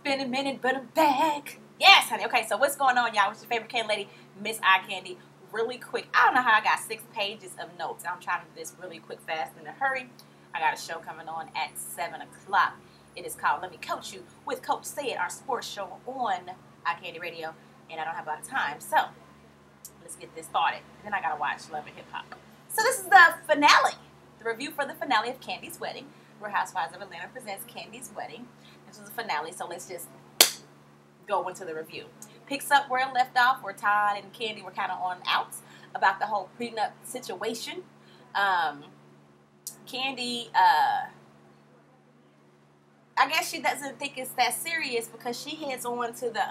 been a minute, but I'm back. Yes, honey. Okay, so what's going on, y'all? What's your favorite Kandi lady? Miss Kandi. Really quick. I don't know how I got 6 pages of notes. I'm trying to do this really quick, fast, in a hurry. I got a show coming on at 7 o'clock. It is called Let Me Coach You with Coach Said, our sports show on Kandi Radio. And I don't have a lot of time, so let's get this started. Then I gotta watch Love and Hip Hop. So this is the finale, the review for the finale of Kandi's wedding, where Housewives of Atlanta presents Kandi's wedding. This is the finale, so let's just go into the review. Picks up where it left off, where Todd and Kandi were kind of on outs about the whole prenup situation. Kandi, I guess she doesn't think it's that serious because she heads on to the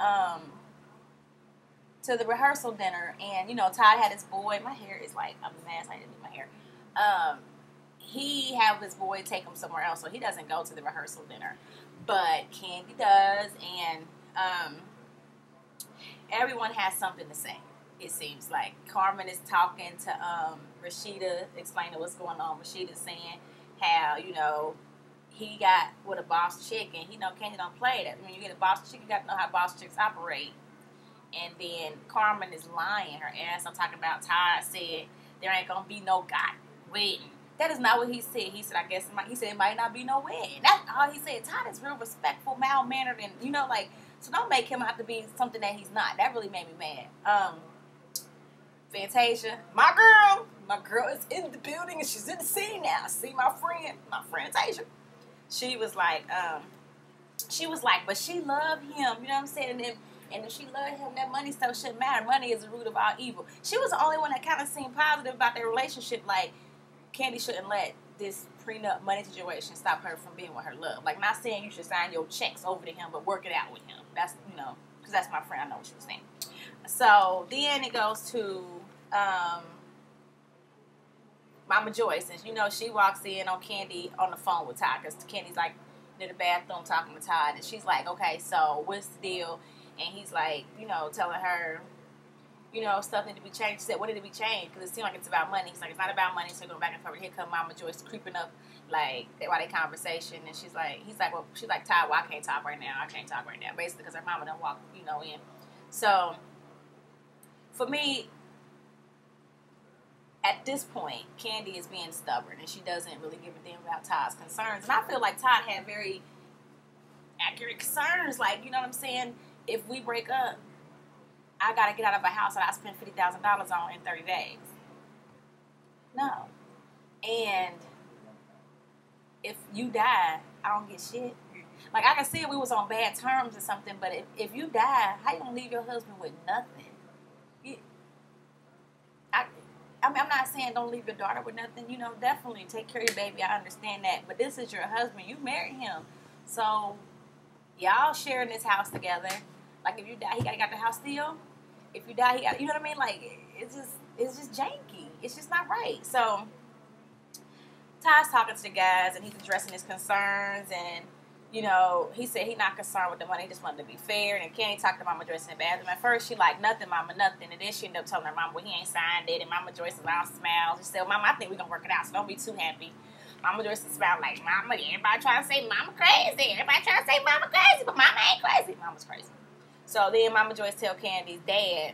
rehearsal dinner, and you know Todd had his boy. My hair is like a mess. I didn't do my hair. He had his boy take him somewhere else, so he doesn't go to the rehearsal dinner. But Kandi does, and everyone has something to say. It seems like Carmen is talking to Rashida, explaining what's going on. Rashida's saying how, you know, he got with a boss chick, and he know Kandi don't play that. When you get a boss chick, you got to know how boss chicks operate. And then Carmen is lying her ass. I'm talking about Todd said there ain't gonna be no wedding. That is not what he said. He said, I guess he said it might not be no wedding. That's all he said. Todd is real respectful, mild mannered, and you know, like, so don't make him out to be something that he's not. That really made me mad. Fantasia, my girl is in the building and she's in the scene now. See my friend Tasia. She was like, but she loved him. You know what I'm saying? And if she loved him, that money stuff shouldn't matter. Money is the root of all evil. She was the only one that kind of seemed positive about their relationship. Like, Kandi shouldn't let this prenup money situation stop her from being with her love. Like, not saying you should sign your checks over to him, but work it out with him. That's, you know, because that's my friend. I know what she was saying. So then it goes to Mama Joyce, and you know she walks in on Kandi on the phone with Todd because Kandi's like in the bathroom talking to Todd, and she's like, okay, so what's the deal? And he's like, you know, telling her, you know, stuff need to be changed. She said, what did it be changed? Because it seemed like it's about money. He's like, it's not about money. So going back and forth. Here come Mama Joyce creeping up, like, while they conversation. And she's like, she's like, Todd, well, I can't talk right now. I can't talk right now. Basically, because her mama done walk, you know, in. So, for me, at this point, Kandi is being stubborn. And she doesn't really give a damn about Todd's concerns. And I feel like Todd had very accurate concerns. Like, you know what I'm saying? If we break up, I got to get out of a house that I spent $50,000 on in 30 days. No. And if you die, I don't get shit. Like, I can see if we was on bad terms or something, but if you die, how you going to leave your husband with nothing? I mean, I'm not saying don't leave your daughter with nothing. You know, definitely take care of your baby. I understand that. But this is your husband. You married him. So, y'all sharing this house together. Like, if you die, he got to get the house still. If you die, he got, you know what I mean? Like, it's just janky. It's just not right. So, Todd's talking to the guys, and he's addressing his concerns, and, you know, he said he's not concerned with the money. He just wanted to be fair. And Kandi talked to Mama Joyce in the bathroom. At first, she like, nothing, Mama, nothing. And then she ended up telling her Mama, well, he ain't signed it. And Mama Joyce is all smiles. She said, well, Mama, I think we're going to work it out, so don't be too happy. Mama Joyce smiled like, Mama, everybody trying to say Mama crazy. Everybody trying to say Mama crazy, but Mama ain't crazy. Mama's crazy. So then Mama Joyce tell Kandi's dad,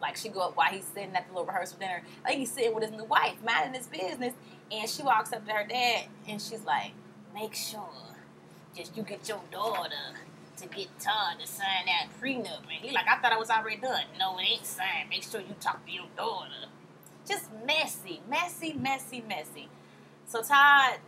like, she go up while he's sitting at the little rehearsal dinner, like he's sitting with his new wife, minding his business, and she walks up to her dad, and she's like, make sure just you get your daughter to get Todd to sign that prenup. And he like, I thought it was already done. No, it ain't signed. Make sure you talk to your daughter. Just messy. So Todd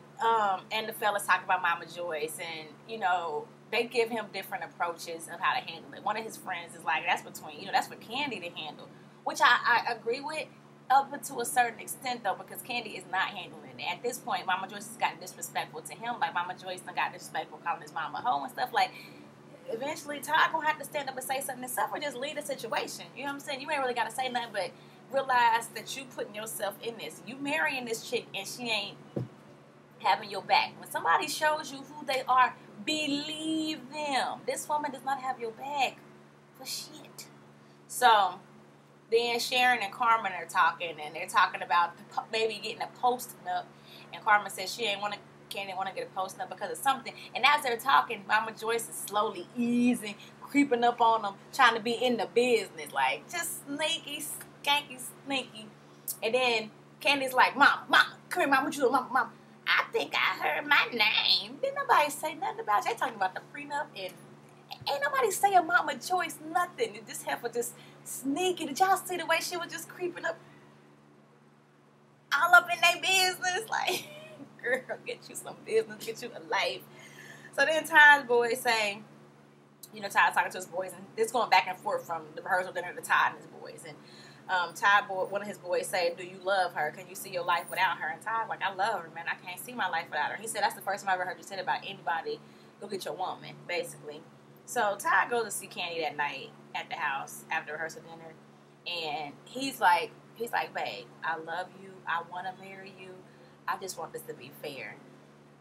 and the fellas talk about Mama Joyce, and, you know, they give him different approaches of how to handle it. One of his friends is like, that's for Kandi to handle, which I agree with up to a certain extent, though, because Kandi is not handling it. At this point, Mama Joyce has gotten disrespectful to him. Like, Mama Joyce done got disrespectful calling his mama a hoe and stuff. Like, eventually, Todd gonna have to stand up and say something himself or just leave the situation. You know what I'm saying? You ain't really got to say nothing, but realize that you putting yourself in this. You marrying this chick, and she ain't having your back. When somebody shows you who they are, believe them. This woman does not have your back for shit. So then Sharon and Carmen are talking, and they're talking about maybe getting a post up. And Carmen says she ain't want to Kandi didn't want to get a post up because of something. And as they're talking, Mama Joyce is slowly easing, creeping up on them, trying to be in the business. Like, just sneaky, skanky, sneaky. And then Kandi's like, Mama, come here, Mama, what you doing, Mama? I think I heard my name. Didn't nobody say nothing about it. They talking about the prenup, and ain't nobody saying Mama Joyce nothing. This heifer just sneaky. Did y'all see the way she was just creeping up all up in their business? Like, girl, get you some business, get you a life. So then Todd's boys saying, Todd's talking to his boys, and this going back and forth from the rehearsal dinner to Todd and his boys. And Todd, one of his boys said, do you love her? Can you see your life without her? And Todd's like, I love her, man. I can't see my life without her. He said, that's the first time I ever heard you say that about anybody. Go get your woman, basically. So Todd goes to see Kandi that night at the house after rehearsal dinner. And he's like, babe, I love you. I want to marry you. I just want this to be fair.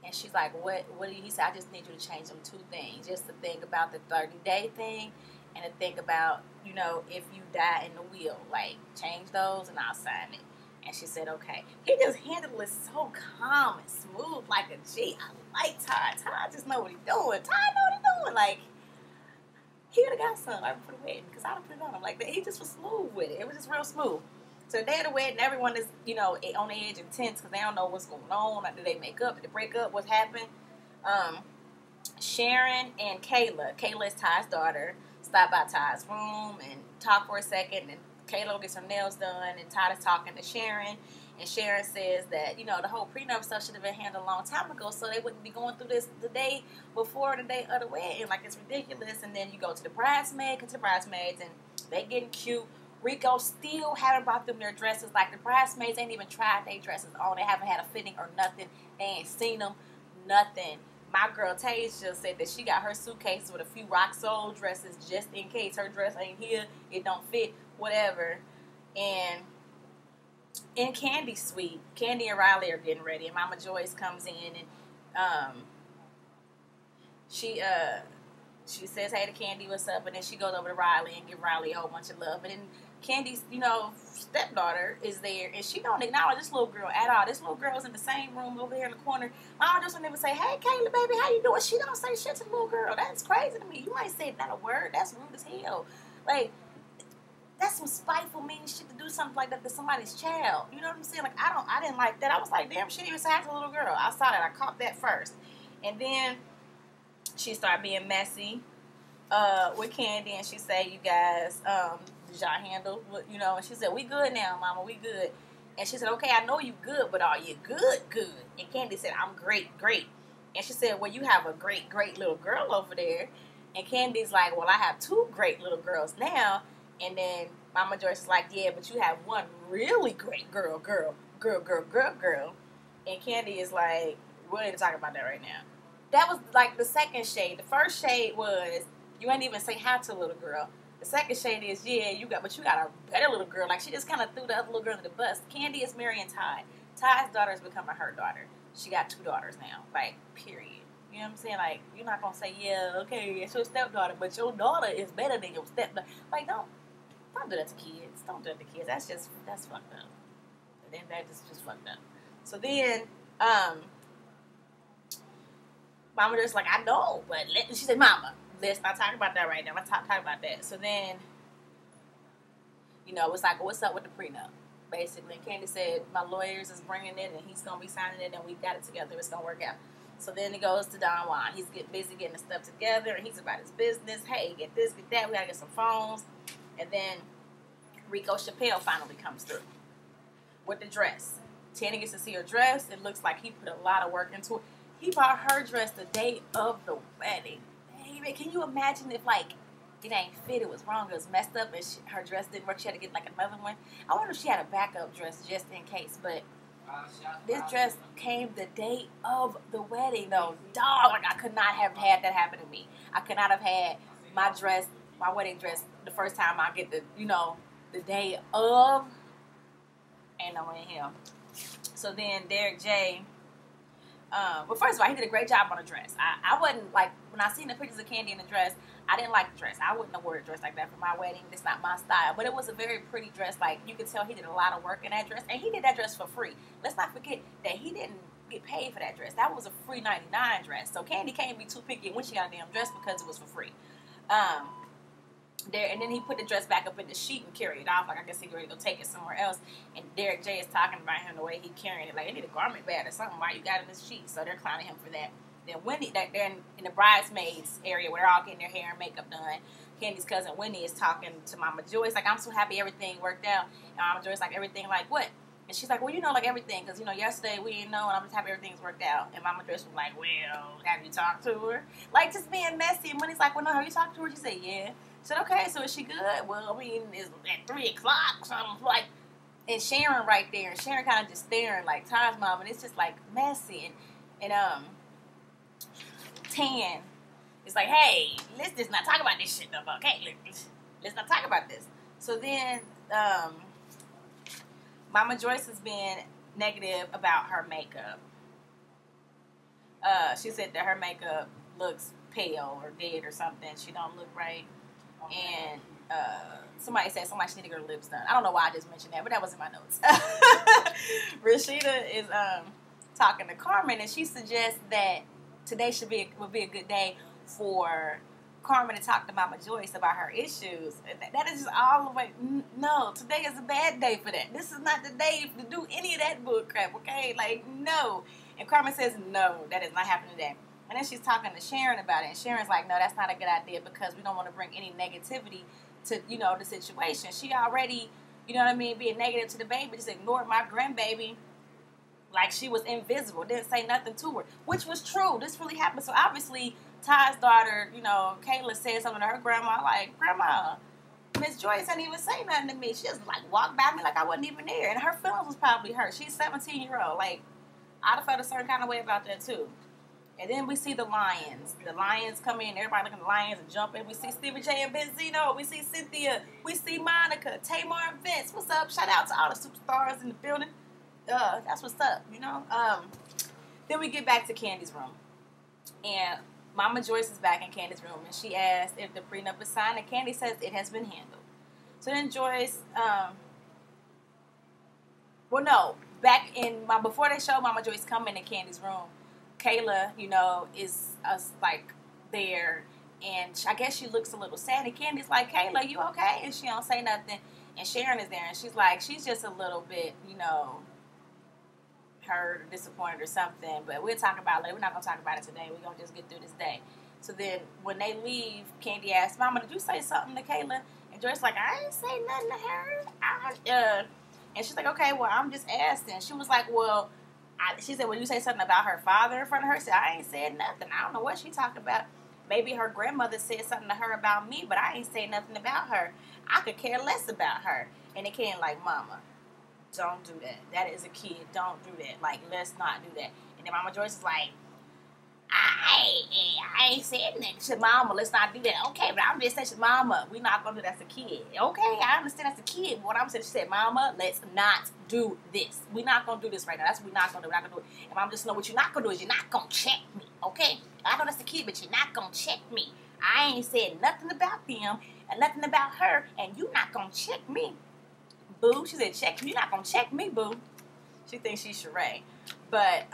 And she's like, what do you? He said, I just need you to change them two things. Just to think about the 30-day thing, and to think about, if you die in the will, like, change those and I'll sign it. And she said, okay. He just handled it so calm and smooth, like a G. I like Todd. Todd just know what he's doing. Todd know what he's doing. Like, he would have got some right before the wedding, because I would put it on him like that. He just was smooth with it. It was just real smooth. So the day of the wedding, everyone is, on the edge and tense because they don't know what's going on. Did they make up? Did they break up? What happened? Sharon and Kayla is Todd's daughter, stop by Todd's room and talk for a second. And Kayla gets her nails done, and Todd is talking to Sharon. And Sharon says that, the whole prenup stuff should have been handled a long time ago, so they wouldn't be going through this the day before the day of the wedding. Like, it's ridiculous. And then you go to the bridesmaids, and they getting cute. Rico still haven't brought them their dresses. Like, the bridesmaids ain't even tried their dresses on. They haven't had a fitting or nothing. They ain't seen them, nothing. My girl Taze just said that she got her suitcase with a few rock soul dresses just in case her dress ain't here, it don't fit, whatever. And in Kandi's suite, Kandi and Riley are getting ready, and Mama Joyce comes in, and she says hey to Kandi, what's up, and then she goes over to Riley and give Riley a whole bunch of love. And then Kandi's, stepdaughter is there, and she don't acknowledge this little girl at all. This little girl's in the same room over here in the corner. Mama just don't even say, hey, Kayla, baby, how you doing? She don't say shit to the little girl. That's crazy to me. You ain't say not a word. That's rude as hell. Like, that's some spiteful, mean shit to do something like that to somebody's child. You know what I'm saying? Like, I didn't like that. I was like, damn, she didn't even say hi to the little girl. I saw that. I caught that first. And then she started being messy with Kandi, and she said, you guys, did y'all handle, and she said, we good now, Mama, we good. And she said, okay, I know you good, but are you good? And Kandi said, I'm great. And she said, well, you have a great little girl over there. And Candy's like, well, I have two great little girls now. And then Mama Joyce is like, yeah, but you have one really great girl. And Kandi is like, we ain't talking about that right now. That was like the second shade. The first shade was, you ain't even say hi to a little girl. The second shade is, yeah, you got a better little girl. Like, she just kind of threw the other little girl in the bus. Kandi is marrying Todd. Todd's daughter is becoming her daughter. She got two daughters now. Like, period. You know what I'm saying? Like, you're not going to say, yeah, okay, it's your stepdaughter, but your daughter is better than your stepdaughter. Like, don't do that to kids. Don't do that to kids. That's fucked up. And then that just fucked up. So then, Mama just like, I know, but she said, Mama, let's not talk about that right now. Let's talk about that. So then, it's like, what's up with the prenup? Basically, Kandi said, my lawyers is bringing it, and he's going to be signing it, and we got it together. It's going to work out. So then it goes to Don Juan. He's getting busy getting the stuff together, and he's about his business. Hey, get this, get that. We got to get some phones. And then Rico Chappelle finally comes through with the dress. Tanny gets to see her dress. It looks like he put a lot of work into it. He bought her dress the day of the wedding. Baby, can you imagine if, like, it ain't fit, it was wrong, it was messed up, and her dress didn't work, she had to get, like, another one? I wonder if she had a backup dress just in case, but this dress came the day of the wedding, though. Dog, like, I could not have had that happen to me. I could not have had my dress, my wedding dress, the first time I get the day of, ain't no way in hell. So then Derek J, well, first of all, he did a great job on the dress. I wasn't, like, when I seen the pictures of Kandi in the dress, I didn't like the dress. I wouldn't have worn a dress like that for my wedding. It's not my style. But it was a very pretty dress. Like, you could tell he did a lot of work in that dress. And he did that dress for free. Let's not forget that he didn't get paid for that dress. That was a free 99 dress. So Kandi can't be too picky when she got a damn dress because it was for free. And then he put the dress back up in the sheet and carried it off. Like, I guess he ready to go take it somewhere else. And Derek J is talking about him the way he carrying it. Like, I need a garment bag or something. Why you got it in this sheet? So they're clowning him for that. Then Wendy, they're in the bridesmaids area where they're all getting their hair and makeup done. Kandi's cousin Wendy is talking to Mama Joyce. Like, I'm so happy everything worked out. And Mama Joyce, like, everything, like, what? And she's like, well, you know, like, everything. Because, you know, yesterday we didn't know, and I'm just happy everything's worked out. And Mama Joyce was like, well, have you talked to her? Like, just being messy. And Wendy's like, well, no, have you talked to her? She said, yeah. She said, okay, so is she good? Well, I mean, it's at 3 o'clock. So I'm like, and Sharon right there. And Sharon kind of just staring like Todd's mom. And it's just, like, messy. And Tan is like, hey, let's just not talk about this shit no more. Okay, let's not talk about this. So then Mama Joyce has been negative about her makeup. She said that her makeup looks pale or dead or something. She don't look right. And somebody said somebody should need to get her lips done. I don't know why I just mentioned that, but that was in my notes. Rashida is talking to Carmen, and she suggests that today would be a good day for Carmen to talk to Mama Joyce about her issues. That is just all the way. No, today is a bad day for that. This is not the day to do any of that bull crap, okay? Like, no. And Carmen says, no, that is not happening today. And then she's talking to Sharon about it. And Sharon's like, no, that's not a good idea because we don't want to bring any negativity to, you know, the situation. She already, you know what I mean, being negative to the baby, just ignored my grandbaby like she was invisible, didn't say nothing to her, which was true. This really happened. So obviously, Todd's daughter, you know, Kayla said something to her grandma, like, Grandma, Miss Joyce didn't even say nothing to me. She just, like, walked by me like I wasn't even there. And her feelings was probably hurt. She's 17-year-old. Like, I'd have felt a certain kind of way about that, too. And then we see the Lions. The Lions come in. Everybody looking at the Lions and jump in. We see Stevie J and Benzino. We see Cynthia. We see Monica, Tamar, and Vince. What's up? Shout out to all the superstars in the building. That's what's up, you know. Then we get back to Kandi's room. And Mama Joyce is back in Kandi's room. And she asks if the prenup is signed. And Kandi says it has been handled. So then Joyce, before they show Mama Joyce coming in Kandi's room, Kayla, you know, is like there, and I guess she looks a little sad. And Kandi's like, Kayla, you okay? And she don't say nothing. And Sharon is there, and she's like, she's just a little bit, you know, hurt or disappointed or something. But we'll talk about it later. We're not gonna talk about it today. We're gonna just get through this day. So then, when they leave, Kandi asks, Mama, did you say something to Kayla? And Joyce's like, I ain't say nothing to her. And she's like, okay, well, I'm just asking. She was like, well. She said, well, you say something about her father in front of her? She said, I ain't said nothing. I don't know what she talking about. Maybe her grandmother said something to her about me, but I ain't say nothing about her. I could care less about her. And it came like, Mama, don't do that. That is a kid. Don't do that. Like, let's not do that. And then Mama Joyce is like, I ain't said nothing. She said, Mama, let's not do that. Okay, but I'm just saying, Mama, we're not going to do that as a kid. Okay, I understand that's a kid. But what I'm saying, she said, Mama, let's not do this. We're not going to do this right now. That's what we're not going to do. We're not going to do it. And Mom just know what you're not going to do is you're not going to check me. Okay? I know that's a kid, but you're not going to check me. I ain't said nothing about them and nothing about her, and you're not going to check me. Boo. She said, check me. You're not going to check me, boo. She thinks she's Sheree. But,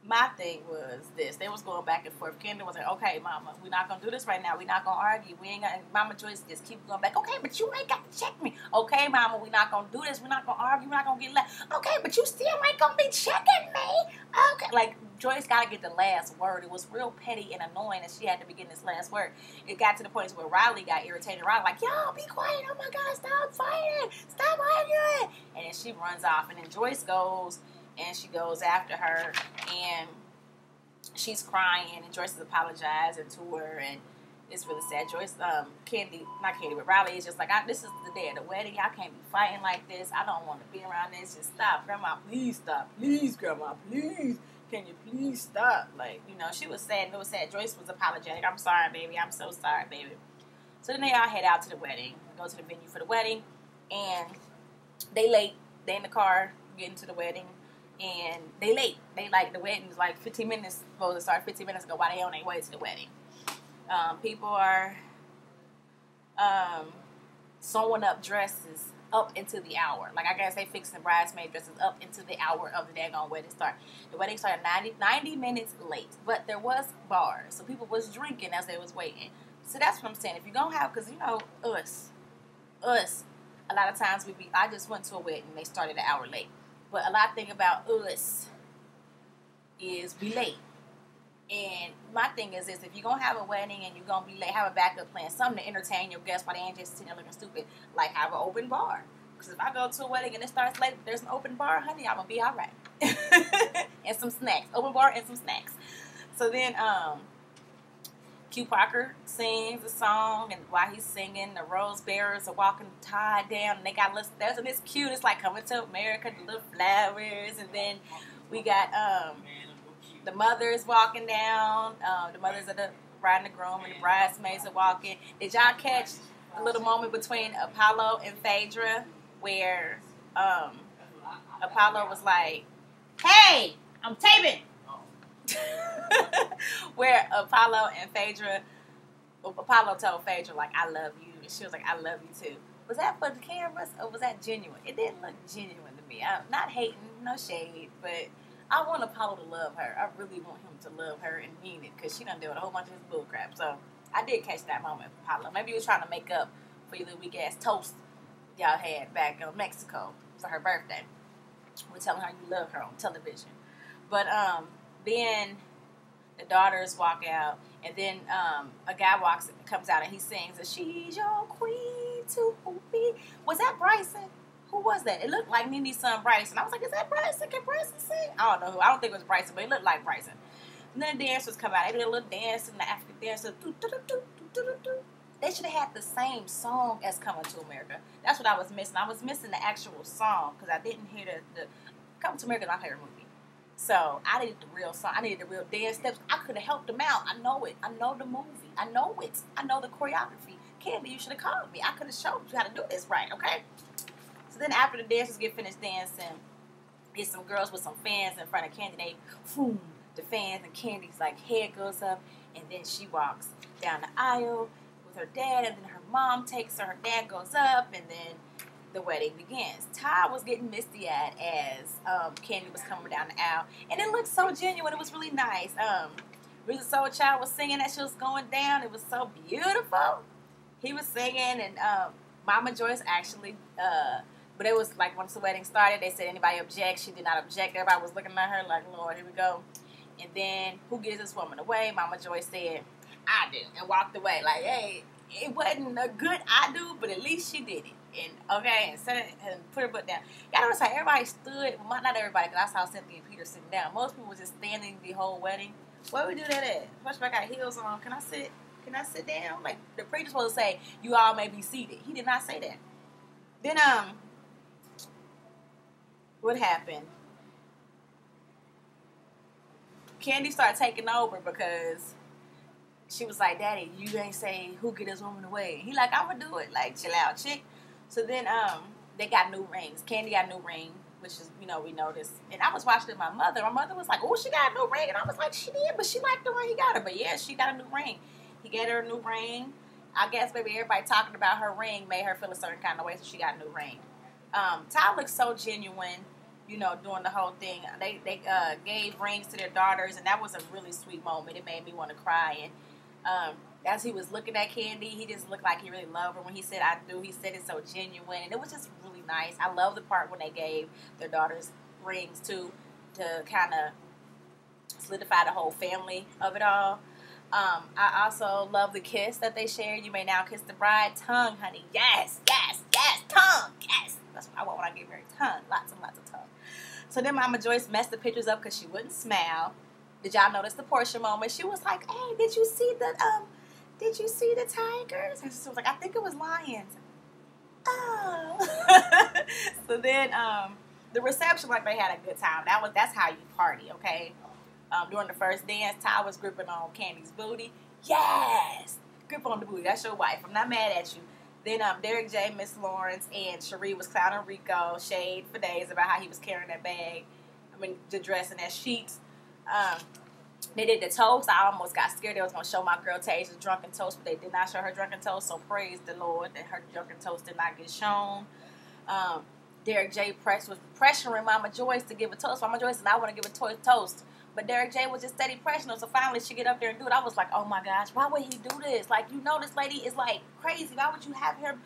my thing was this. They was going back and forth. Kandi was like, okay, Mama, we're not going to do this right now. We're not going to argue. We ain't got. Mama Joyce just keep going back. Okay, but you ain't got to check me. Okay, Mama, we're not going to do this. We're not going to argue. We're not going to get left. Okay, but you still ain't going to be checking me. Okay. Like, Joyce got to get the last word. It was real petty and annoying that she had to be getting this last word. It got to the point where Riley got irritated. Riley like, y'all, be quiet. Oh, my God, stop fighting. Stop arguing. And then she runs off. And then Joyce goes, and she goes after her, and she's crying, and Joyce is apologizing to her, and it's really sad. Joyce, Kandi, not Kandi, but Riley is just like, this is the day of the wedding. Y'all can't be fighting like this. I don't want to be around this. Just stop. Grandma, please stop. Please, Grandma, please. Can you please stop? Like, you know, she was sad, and it was sad. Joyce was apologetic. I'm sorry, baby. I'm so sorry, baby. So then they all head out to the wedding, go to the venue for the wedding, and they late. They in the car getting to the wedding. And they late. They like the wedding's like 15 minutes supposed to start 15 minutes ago while they on their way to the wedding. People are sewing up dresses up into the hour. Like, I guess they fixing the bridesmaid dresses up into the hour of the daggone wedding start. The wedding started 90 minutes late, but there was bars, so people was drinking as they was waiting. So that's what I'm saying. If you're going to have, because, you know, us, a lot of times I just went to a wedding, they started an hour late. But a lot of thing about us is we late. And my thing is this, if you're going to have a wedding and you're going to be late, have a backup plan, something to entertain your guests while they ain't just sitting there looking stupid. Like, have an open bar. Because if I go to a wedding and it starts late, if there's an open bar, honey, I'm going to be all right. And some snacks. Open bar and some snacks. So then, Q Parker sings a song, and while he's singing, the rose bearers are walking Todd down, and they got little steps, and it's cute. It's like Coming to America, the little flowers, and then we got, the mothers walking down. The mothers are riding the groom, and the bridesmaids are walking. Did y'all catch a little moment between Apollo and Phaedra where Apollo was like, "Hey, I'm taping." Where Apollo told Phaedra, like, "I love you," and she was like, "I love you too." Was that for the cameras or was that genuine? It didn't look genuine to me. I'm not hating, no shade, but I want Apollo to love her. I really want him to love her and mean it, because she done dealt with a whole bunch of his bull crap. So I did catch that moment with Apollo. Maybe he was trying to make up for your little weak ass toast y'all had back in Mexico for her birthday. We're telling her you love her on television. But then the daughters walk out, and then a guy comes out, and he sings, "She's your queen to be." Was that Bryson? Who was that? It looked like Nene's son Bryson. I was like, is that Bryson? Can Bryson sing? I don't know who. I don't think it was Bryson, but it looked like Bryson. And then the dancers come out. They did a little dance, and the African dancers, they should have had the same song as Coming to America. That's what I was missing. I was missing the actual song, because I didn't hear the Coming to America is my favorite movie. So I needed the real song. I needed the real dance steps. I could have helped them out. I know it. I know the movie. I know it. I know the choreography. Kandi, you should have called me. I could have showed you how to do this right, okay? So then after the dancers get finished dancing, get some girls with some fans in front of Kandi. They, boom, the fans, and Candy's like head goes up, and then she walks down the aisle with her dad, and then her mom takes her dad goes up, and then the wedding begins. Todd was getting misty-eyed as Kandi was coming down the aisle, and it looked so genuine. It was really nice. Rita Soul Child was singing as she was going down. It was so beautiful. He was singing, and Mama Joyce actually, but it was like once the wedding started, they said, "Anybody object?" She did not object. Everybody was looking at her like, "Lord, here we go." And then, "Who gives this woman away?" Mama Joyce said, "I do," and walked away. Like, hey, it wasn't a good "I do," but at least she did it. And okay, and set it and put her butt down. Y'all notice how everybody stood? Well, not everybody, because I saw Cynthia and Peter sitting down. Most people were just standing the whole wedding. Where we do that at? Especially if I got heels on. Can I sit? Can I sit down? Like, the preacher's supposed to say, "You all may be seated." He did not say that. Then what happened? Kandi started taking over because she was like, "Daddy, you ain't say who get this woman away." He like, "I'm gonna do it." Like, chill out, chick. So then they got new rings. Kandi got a new ring, which is, you know, we noticed. And I was watching with my mother. My mother was like, "Oh, she got a new ring." And I was like, "She did, but she liked the ring he got her." But yeah, she got a new ring. He gave her a new ring. I guess maybe everybody talking about her ring made her feel a certain kind of way, so she got a new ring. Todd looked so genuine, you know, doing the whole thing. They gave rings to their daughters, and that was a really sweet moment. It made me want to cry. And as he was looking at Kandi, he just looked like he really loved her. When he said "I do," he said it so genuine, and it was just really nice. I love the part when they gave their daughters rings too, to kind of solidify the whole family of it all. I also love the kiss that they shared. "You may now kiss the bride." Tongue, honey. Yes, yes, yes. Tongue, yes. That's what I want when I get married. Tongue. Lots and lots of tongue. So then Mama Joyce messed the pictures up because she wouldn't smile. Did y'all notice the Portia moment? She was like, "Hey, did you see the tigers?" And she was like, "I think it was lions." Oh. So then the reception, like, they had a good time. That's how you party, okay? During the first dance, Todd was gripping on Candy's booty. Yes! Grip on the booty. That's your wife. I'm not mad at you. Then Derek J, Miss Lawrence, and Cherie was clowning Rico, shade for days about how he was carrying that bag. The dress and that sheets. They did the toast. I almost got scared they was going to show my girl Tasia's drunken toast, but they did not show her drunken toast, so praise the Lord that her drunken toast did not get shown. Derek J. was pressuring Mama Joyce to give a toast. Mama Joyce and I want to give a toast. But Derek J. was just steady pressuring her. So finally she get up there and do it. I was like, oh my gosh, why would he do this? Like, you know this lady is like crazy. Why would you have her,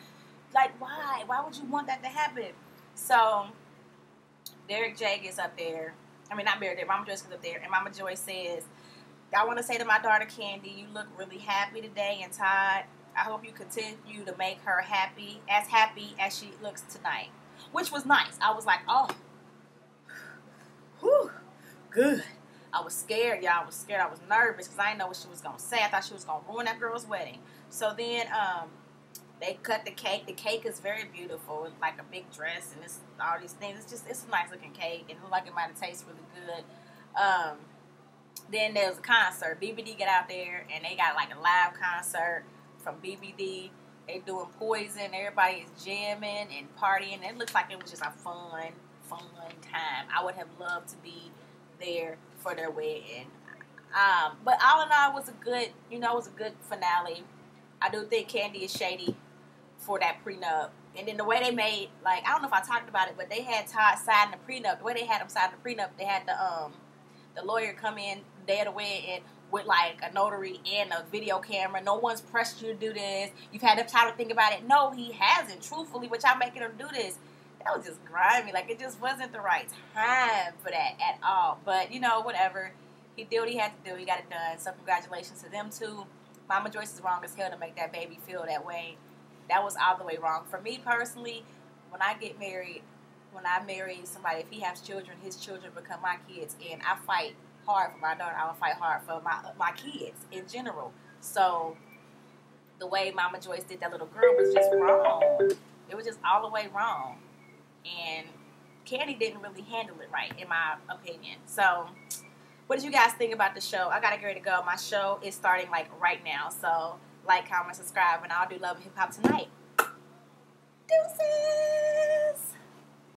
like, why? Why would you want that to happen? So Derek J. gets up there. I mean, not Derek J. Mama Joyce gets up there. And Mama Joyce says, I want to say to my daughter Kandi, you look really happy today. And Todd, I hope you continue to make her happy as she looks tonight. Which was nice. I was like, oh, whew, good. I was scared, y'all. I was scared. I was nervous because I didn't know what she was going to say. I thought she was going to ruin that girl's wedding. So then they cut the cake. The cake is very beautiful. It's like a big dress and it's all these things. It's a nice looking cake. It looked like it might have tasted really good. Then there was a concert. BBD got out there and they got like a live concert from BBD. They doing Poison. Everybody is jamming and partying. It looks like it was just a fun time. I would have loved to be there for their wedding. But all in all, it was a good, it was a good finale. I do think Kandi is shady for that prenup. And then the way they made, like, I don't know if I talked about it, but they had Todd sign the prenup. The way they had him sign the prenup, they had the lawyer come in day of the wedding with like a notary and a video camera. No one's pressed you to do this. You've had enough time to think about it. No, he hasn't. Truthfully, but y'all making him do this. That was just grimy. Like, it just wasn't the right time for that at all. But, whatever. He did what he had to do. He got it done. So congratulations to them too. Mama Joyce is wrong as hell to make that baby feel that way. That was all the way wrong. For me personally, when I get married, when I marry somebody, if he has children, his children become my kids. And I fight hard for my daughter. I will fight hard for my kids in general. So the way Mama Joyce did that little girl was just wrong. It was just all the way wrong. And Kandi didn't really handle it right, in my opinion. So what did you guys think about the show? I gotta get ready to go. My show is starting like right now. So like, comment, subscribe, and I'll do Love and Hip Hop tonight.